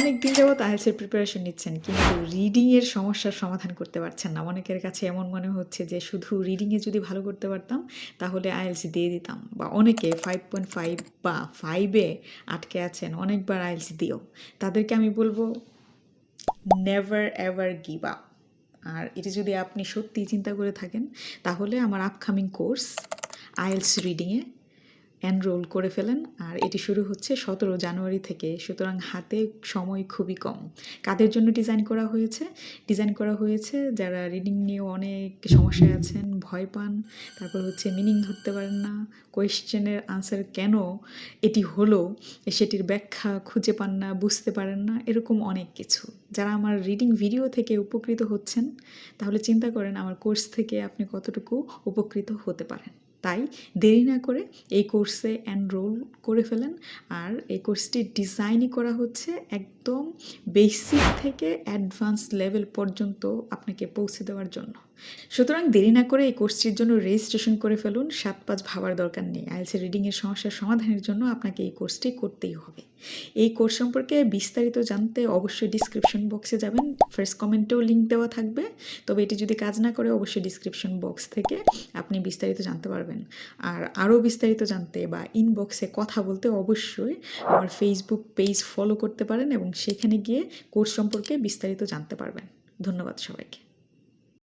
অনেক দিন যাবত আইএলটিএস এর প্রিপারেশন নিচ্ছেন কিন্তু রিডিং এর সমস্যার সমাধান করতে পারছেন না। অনেকের কাছে এমন মনে হচ্ছে যে শুধু রিডিং এ যদি ভালো করতে পারতাম তাহলে আইএলটিএস দিয়ে দিতাম, বা অনেকে 5.5 বা 5 এ আটকে আছেন অনেকবার আইএলটিএস দিও। তাদেরকে আমি বলবো নেভার এভার গিভ আপ। আর এটা যদি আপনি সত্যিই চিন্তা করে থাকেন তাহলে আমার আপকামিং কোর্স আইএলটিএস রিডিংয়ে এনরোল করে ফেলেন। আর এটি শুরু হচ্ছে 17 জানুয়ারি থেকে, সুতরাং হাতে সময় খুবই কম। কাদের জন্য ডিজাইন করা হয়েছে? ডিজাইন করা হয়েছে যারা রিডিং নিয়ে অনেক সমস্যায় আছেন, ভয় পান, তারপর হচ্ছে মিনিং ধরতে পারেন না, কোয়েশ্চেনের আনসার কেন এটি হলো সেটির ব্যাখ্যা খুঁজে পান না, বুঝতে পারেন না, এরকম অনেক কিছু। যারা আমার রিডিং ভিডিও থেকে উপকৃত হচ্ছেন তাহলে চিন্তা করেন আমার কোর্স থেকে আপনি কতটুকু উপকৃত হতে পারেন। তাই দেরি না করে এই কোর্সে এনরোল করে ফেলেন। আর এই কোর্সটি ডিজাইনই করা হচ্ছে একদম বেসিক থেকে অ্যাডভান্স লেভেল পর্যন্ত আপনাকে পৌঁছে দেওয়ার জন্য। সুতরাং দেরি না করে এই কোর্সটির জন্য রেজিস্ট্রেশন করে ফেলুন। 7-5 ভাবার দরকার নেই। আইএলটিএস রিডিংয়ের সমস্যার সমাধানের জন্য আপনাকে এই কোর্সটি করতেই হবে। এই কোর্স সম্পর্কে বিস্তারিত জানতে অবশ্যই ডিসক্রিপশন বক্সে যাবেন, ফার্স্ট কমেন্টেও লিঙ্ক দেওয়া থাকবে। তবে এটি যদি কাজ না করে অবশ্যই ডিসক্রিপশন বক্স থেকে আপনি বিস্তারিত জানতে পারবেন। আর আরও বিস্তারিত জানতে বা ইনবক্সে কথা বলতে অবশ্যই আমার ফেসবুক পেজ ফলো করতে পারেন এবং সেখানে গিয়ে কোর্স সম্পর্কে বিস্তারিত জানতে পারবেন। ধন্যবাদ সবাইকে।